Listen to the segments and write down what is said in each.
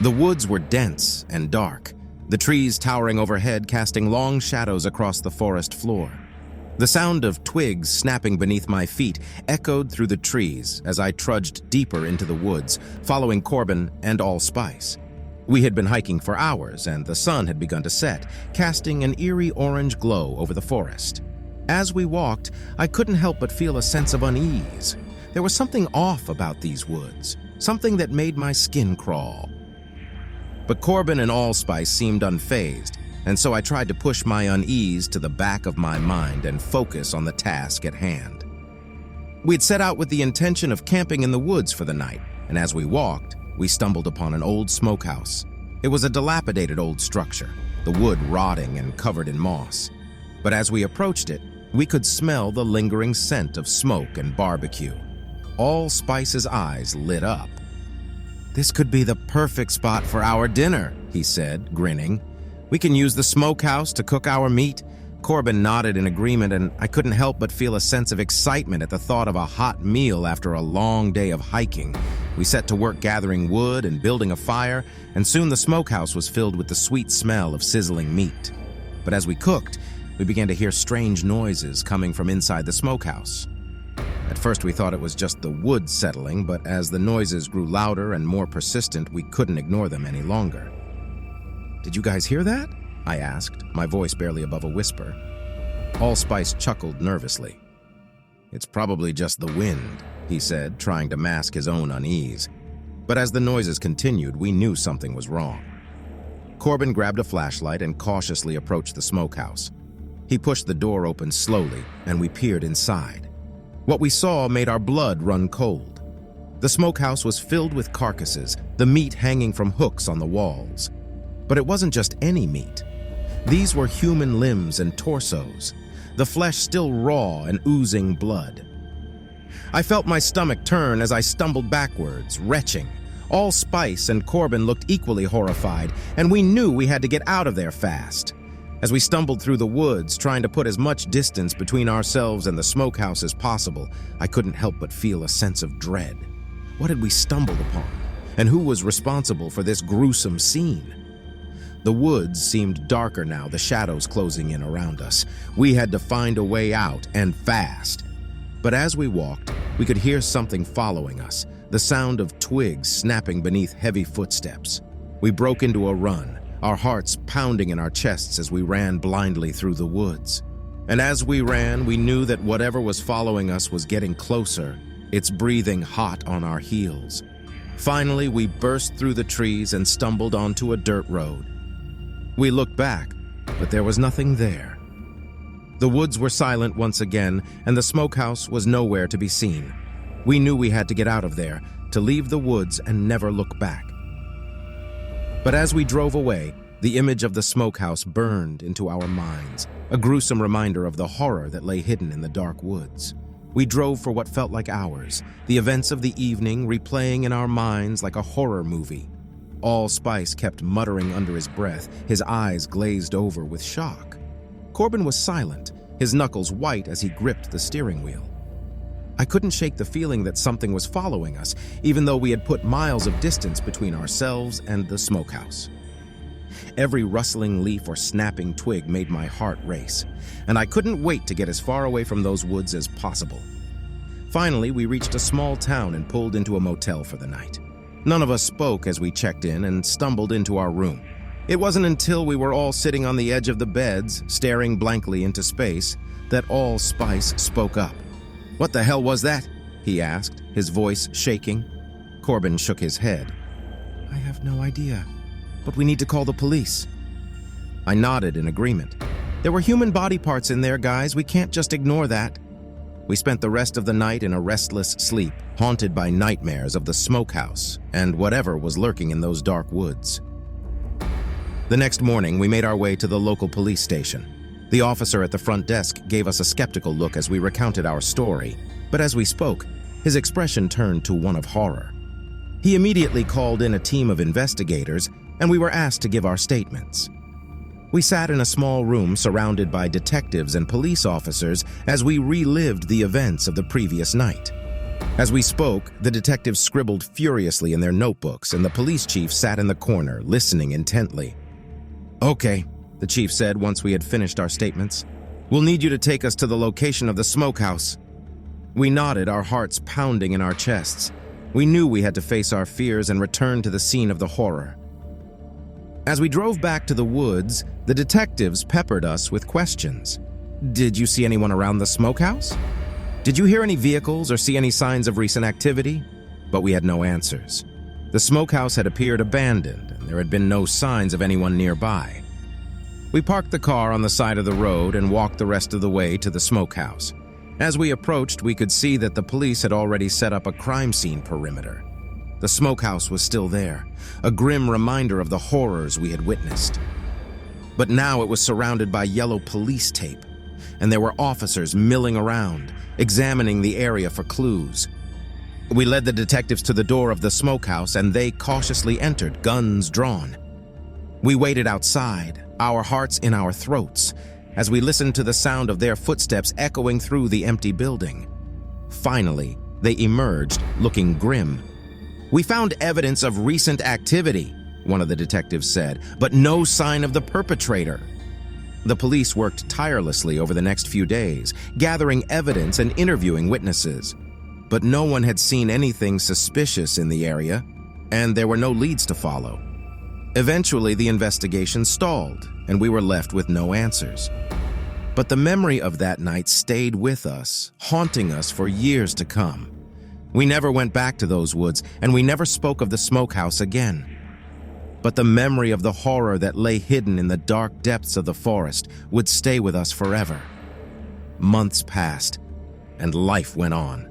The woods were dense and dark, the trees towering overhead casting long shadows across the forest floor. The sound of twigs snapping beneath my feet echoed through the trees as I trudged deeper into the woods, following Corbin and Allspice. We had been hiking for hours, and the sun had begun to set, casting an eerie orange glow over the forest. As we walked, I couldn't help but feel a sense of unease. There was something off about these woods, something that made my skin crawl. But Corbin and Allspice seemed unfazed, and so I tried to push my unease to the back of my mind and focus on the task at hand. We'd set out with the intention of camping in the woods for the night, and as we walked, we stumbled upon an old smokehouse. It was a dilapidated old structure, the wood rotting and covered in moss. But as we approached it, we could smell the lingering scent of smoke and barbecue. Allspice's eyes lit up. "This could be the perfect spot for our dinner," he said, grinning. "We can use the smokehouse to cook our meat." Corbin nodded in agreement, and I couldn't help but feel a sense of excitement at the thought of a hot meal after a long day of hiking. We set to work gathering wood and building a fire, and soon the smokehouse was filled with the sweet smell of sizzling meat. But as we cooked, we began to hear strange noises coming from inside the smokehouse. At first we thought it was just the wood settling, but as the noises grew louder and more persistent, we couldn't ignore them any longer. "Did you guys hear that?" I asked, my voice barely above a whisper. Allspice chuckled nervously. "It's probably just the wind," he said, trying to mask his own unease. But as the noises continued, we knew something was wrong. Corbin grabbed a flashlight and cautiously approached the smokehouse. He pushed the door open slowly, and we peered inside. What we saw made our blood run cold. The smokehouse was filled with carcasses, the meat hanging from hooks on the walls. But it wasn't just any meat. These were human limbs and torsos, the flesh still raw and oozing blood. I felt my stomach turn as I stumbled backwards, retching. Allspice and Corbin looked equally horrified, and we knew we had to get out of there fast. As we stumbled through the woods, trying to put as much distance between ourselves and the smokehouse as possible, I couldn't help but feel a sense of dread. What had we stumbled upon? And who was responsible for this gruesome scene? The woods seemed darker now, the shadows closing in around us. We had to find a way out, and fast. But as we walked, we could hear something following us, the sound of twigs snapping beneath heavy footsteps. We broke into a run, our hearts pounding in our chests as we ran blindly through the woods. And as we ran, we knew that whatever was following us was getting closer, its breathing hot on our heels. Finally, we burst through the trees and stumbled onto a dirt road. We looked back, but there was nothing there. The woods were silent once again, and the smokehouse was nowhere to be seen. We knew we had to get out of there, to leave the woods and never look back. But as we drove away, the image of the smokehouse burned into our minds, a gruesome reminder of the horror that lay hidden in the dark woods. We drove for what felt like hours, the events of the evening replaying in our minds like a horror movie. Allspice kept muttering under his breath, his eyes glazed over with shock. Corbin was silent, his knuckles white as he gripped the steering wheel. I couldn't shake the feeling that something was following us, even though we had put miles of distance between ourselves and the smokehouse. Every rustling leaf or snapping twig made my heart race, and I couldn't wait to get as far away from those woods as possible. Finally, we reached a small town and pulled into a motel for the night. None of us spoke as we checked in and stumbled into our room. It wasn't until we were all sitting on the edge of the beds, staring blankly into space, that Allspice spoke up. "What the hell was that?" he asked, his voice shaking. Corbin shook his head. "I have no idea, but we need to call the police." I nodded in agreement. "There were human body parts in there, guys. We can't just ignore that." We spent the rest of the night in a restless sleep, haunted by nightmares of the smokehouse and whatever was lurking in those dark woods. The next morning, we made our way to the local police station. The officer at the front desk gave us a skeptical look as we recounted our story, but as we spoke, his expression turned to one of horror. He immediately called in a team of investigators, and we were asked to give our statements. We sat in a small room surrounded by detectives and police officers as we relived the events of the previous night. As we spoke, the detectives scribbled furiously in their notebooks, and the police chief sat in the corner, listening intently. "Okay," the chief said once we had finished our statements. "We'll need you to take us to the location of the smokehouse." We nodded, our hearts pounding in our chests. We knew we had to face our fears and return to the scene of the horror. As we drove back to the woods, the detectives peppered us with questions. "Did you see anyone around the smokehouse? Did you hear any vehicles or see any signs of recent activity?" But we had no answers. The smokehouse had appeared abandoned, and there had been no signs of anyone nearby. We parked the car on the side of the road and walked the rest of the way to the smokehouse. As we approached, we could see that the police had already set up a crime scene perimeter. The smokehouse was still there, a grim reminder of the horrors we had witnessed. But now it was surrounded by yellow police tape, and there were officers milling around, examining the area for clues. We led the detectives to the door of the smokehouse, and they cautiously entered, guns drawn. We waited outside, our hearts in our throats, as we listened to the sound of their footsteps echoing through the empty building. Finally, they emerged, looking grim. "We found evidence of recent activity," one of the detectives said, "but no sign of the perpetrator." The police worked tirelessly over the next few days, gathering evidence and interviewing witnesses. But no one had seen anything suspicious in the area, and there were no leads to follow. Eventually, the investigation stalled, and we were left with no answers. But the memory of that night stayed with us, haunting us for years to come. We never went back to those woods, and we never spoke of the smokehouse again. But the memory of the horror that lay hidden in the dark depths of the forest would stay with us forever. Months passed, and life went on.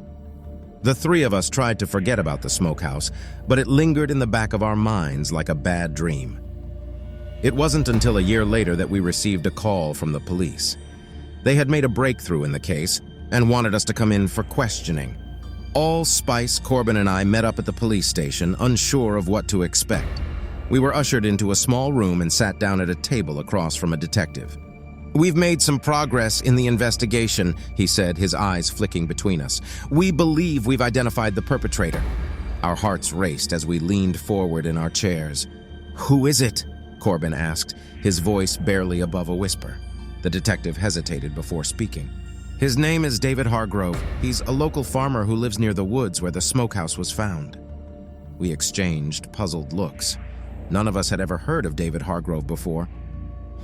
The three of us tried to forget about the smokehouse, but it lingered in the back of our minds like a bad dream. It wasn't until a year later that we received a call from the police. They had made a breakthrough in the case and wanted us to come in for questioning. Allspice, Corbin, and I met up at the police station, unsure of what to expect. We were ushered into a small room and sat down at a table across from a detective. "We've made some progress in the investigation," he said, his eyes flicking between us. "We believe we've identified the perpetrator." Our hearts raced as we leaned forward in our chairs. "Who is it?" Corbin asked, his voice barely above a whisper. The detective hesitated before speaking. "His name is David Hargrove. He's a local farmer who lives near the woods where the smokehouse was found." We exchanged puzzled looks. None of us had ever heard of David Hargrove before.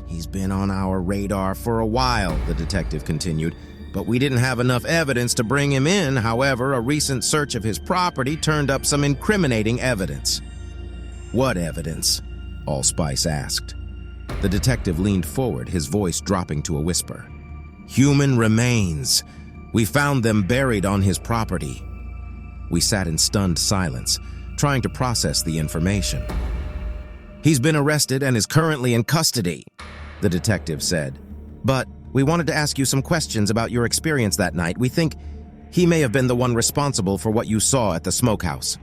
"He's been on our radar for a while," the detective continued, "but we didn't have enough evidence to bring him in. However, a recent search of his property turned up some incriminating evidence." "What evidence?" Allspice asked. The detective leaned forward, his voice dropping to a whisper. "Human remains. We found them buried on his property." We sat in stunned silence, trying to process the information. "He's been arrested and is currently in custody," the detective said. "But we wanted to ask you some questions about your experience that night. We think he may have been the one responsible for what you saw at the smokehouse."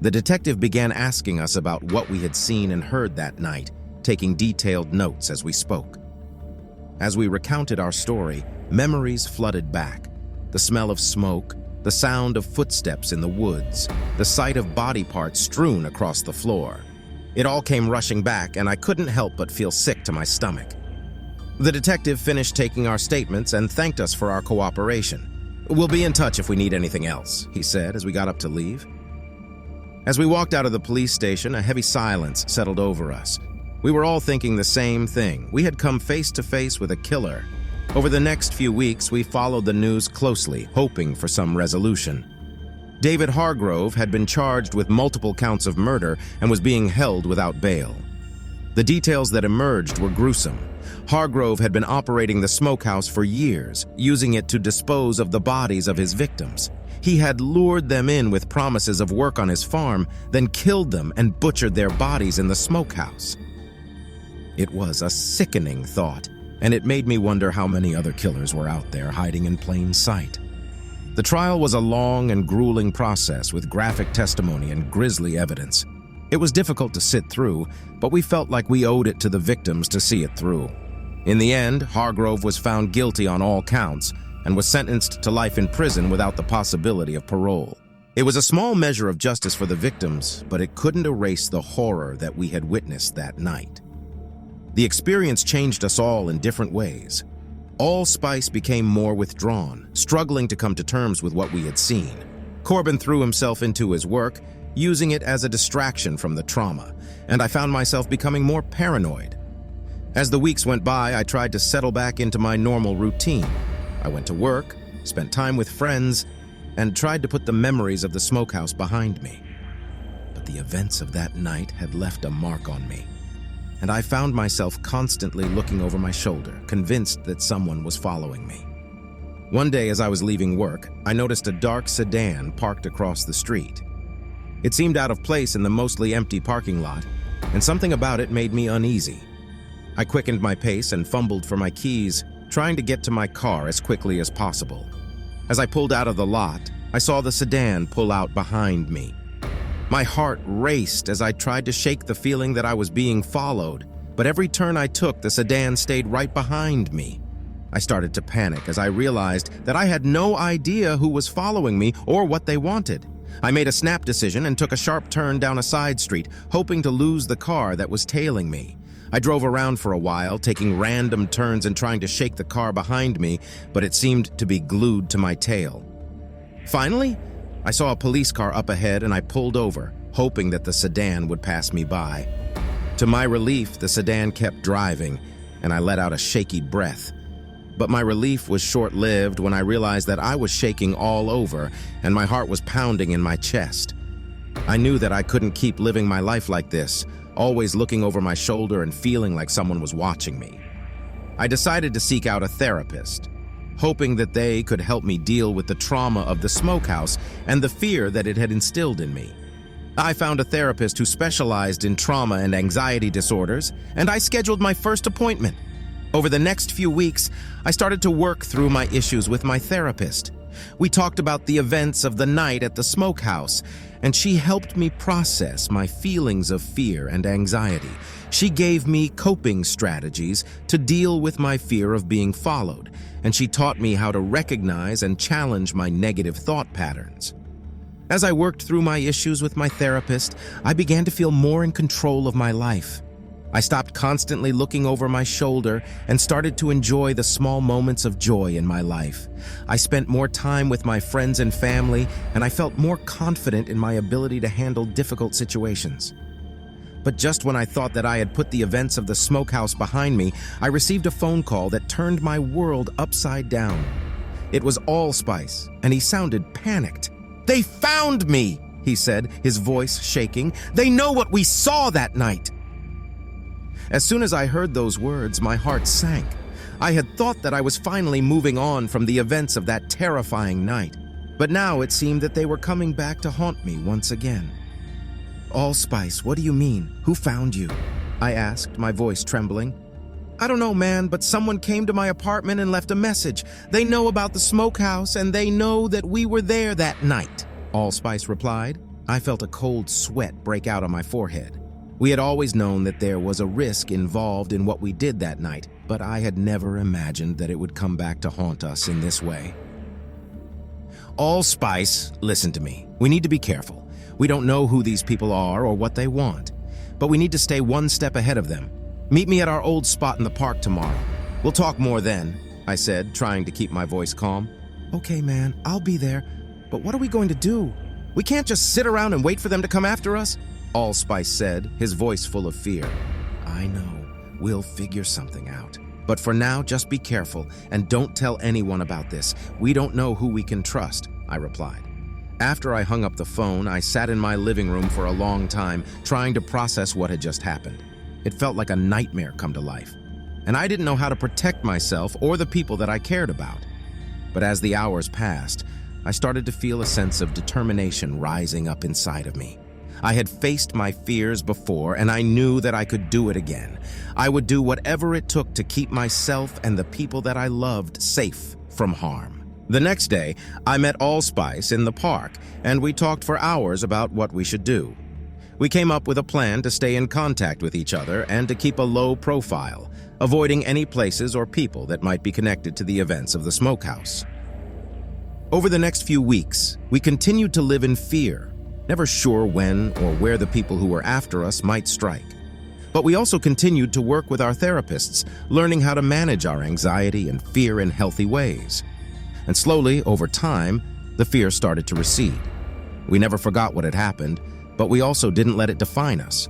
The detective began asking us about what we had seen and heard that night, taking detailed notes as we spoke. As we recounted our story, memories flooded back. The smell of smoke, the sound of footsteps in the woods, the sight of body parts strewn across the floor. It all came rushing back, and I couldn't help but feel sick to my stomach. The detective finished taking our statements and thanked us for our cooperation. "We'll be in touch if we need anything else," he said as we got up to leave. As we walked out of the police station, a heavy silence settled over us. We were all thinking the same thing. We had come face to face with a killer. Over the next few weeks, we followed the news closely, hoping for some resolution. David Hargrove had been charged with multiple counts of murder and was being held without bail. The details that emerged were gruesome. Hargrove had been operating the smokehouse for years, using it to dispose of the bodies of his victims. He had lured them in with promises of work on his farm, then killed them and butchered their bodies in the smokehouse. It was a sickening thought, and it made me wonder how many other killers were out there hiding in plain sight. The trial was a long and grueling process with graphic testimony and grisly evidence. It was difficult to sit through, but we felt like we owed it to the victims to see it through. In the end, Hargrove was found guilty on all counts, and was sentenced to life in prison without the possibility of parole. It was a small measure of justice for the victims, but it couldn't erase the horror that we had witnessed that night. The experience changed us all in different ways. Allspice became more withdrawn, struggling to come to terms with what we had seen. Corbin threw himself into his work, using it as a distraction from the trauma, and I found myself becoming more paranoid. As the weeks went by, I tried to settle back into my normal routine. I went to work, spent time with friends, and tried to put the memories of the smokehouse behind me. But the events of that night had left a mark on me, and I found myself constantly looking over my shoulder, convinced that someone was following me. One day as I was leaving work, I noticed a dark sedan parked across the street. It seemed out of place in the mostly empty parking lot, and something about it made me uneasy. I quickened my pace and fumbled for my keys, trying to get to my car as quickly as possible. As I pulled out of the lot, I saw the sedan pull out behind me. My heart raced as I tried to shake the feeling that I was being followed, but every turn I took, the sedan stayed right behind me. I started to panic as I realized that I had no idea who was following me or what they wanted. I made a snap decision and took a sharp turn down a side street, hoping to lose the car that was tailing me. I drove around for a while, taking random turns and trying to shake the car behind me, but it seemed to be glued to my tail. Finally, I saw a police car up ahead and I pulled over, hoping that the sedan would pass me by. To my relief, the sedan kept driving, and I let out a shaky breath. But my relief was short-lived when I realized that I was shaking all over and my heart was pounding in my chest. I knew that I couldn't keep living my life like this, always looking over my shoulder and feeling like someone was watching me. I decided to seek out a therapist, hoping that they could help me deal with the trauma of the smokehouse and the fear that it had instilled in me. I found a therapist who specialized in trauma and anxiety disorders, and I scheduled my first appointment. Over the next few weeks, I started to work through my issues with my therapist. We talked about the events of the night at the smokehouse, and she helped me process my feelings of fear and anxiety. She gave me coping strategies to deal with my fear of being followed, and she taught me how to recognize and challenge my negative thought patterns. As I worked through my issues with my therapist, I began to feel more in control of my life. I stopped constantly looking over my shoulder and started to enjoy the small moments of joy in my life. I spent more time with my friends and family, and I felt more confident in my ability to handle difficult situations. But just when I thought that I had put the events of the smokehouse behind me, I received a phone call that turned my world upside down. It was Allspice, and he sounded panicked. "They found me," he said, his voice shaking. "They know what we saw that night." As soon as I heard those words, my heart sank. I had thought that I was finally moving on from the events of that terrifying night, but now it seemed that they were coming back to haunt me once again. "Allspice, what do you mean? Who found you?" I asked, my voice trembling. "I don't know, man, but someone came to my apartment and left a message. They know about the smokehouse, and they know that we were there that night," Allspice replied. I felt a cold sweat break out on my forehead. We had always known that there was a risk involved in what we did that night, but I had never imagined that it would come back to haunt us in this way. "Allspice, listen to me. We need to be careful. We don't know who these people are or what they want, but we need to stay one step ahead of them. Meet me at our old spot in the park tomorrow. We'll talk more then," I said, trying to keep my voice calm. "Okay, man, I'll be there, but what are we going to do? We can't just sit around and wait for them to come after us," Allspice said, his voice full of fear. "I know. We'll figure something out. But for now, just be careful and don't tell anyone about this. We don't know who we can trust," I replied. After I hung up the phone, I sat in my living room for a long time, trying to process what had just happened. It felt like a nightmare come to life, and I didn't know how to protect myself or the people that I cared about. But as the hours passed, I started to feel a sense of determination rising up inside of me. I had faced my fears before, and I knew that I could do it again. I would do whatever it took to keep myself and the people that I loved safe from harm. The next day, I met Allspice in the park, and we talked for hours about what we should do. We came up with a plan to stay in contact with each other and to keep a low profile, avoiding any places or people that might be connected to the events of the smokehouse. Over the next few weeks, we continued to live in fear, never sure when or where the people who were after us might strike. But we also continued to work with our therapists, learning how to manage our anxiety and fear in healthy ways. And slowly, over time, the fear started to recede. We never forgot what had happened, but we also didn't let it define us.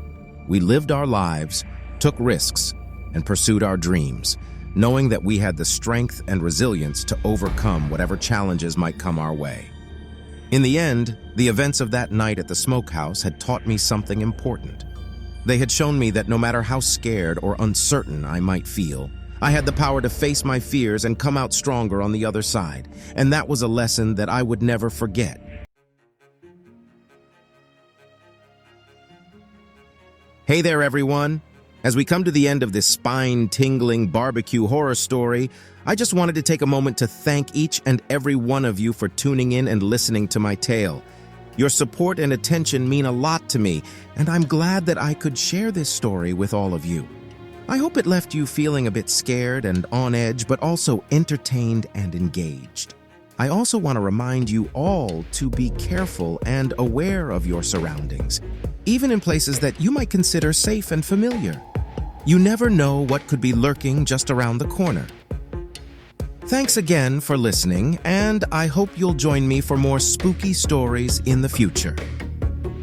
We lived our lives, took risks, and pursued our dreams, knowing that we had the strength and resilience to overcome whatever challenges might come our way. In the end, the events of that night at the Smokehouse had taught me something important. They had shown me that no matter how scared or uncertain I might feel, I had the power to face my fears and come out stronger on the other side, and that was a lesson that I would never forget. Hey there, everyone! As we come to the end of this spine-tingling barbecue horror story, I just wanted to take a moment to thank each and every one of you for tuning in and listening to my tale. Your support and attention mean a lot to me, and I'm glad that I could share this story with all of you. I hope it left you feeling a bit scared and on edge, but also entertained and engaged. I also want to remind you all to be careful and aware of your surroundings, even in places that you might consider safe and familiar. You never know what could be lurking just around the corner. Thanks again for listening, and I hope you'll join me for more spooky stories in the future.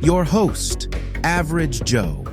Your host, Average Joe.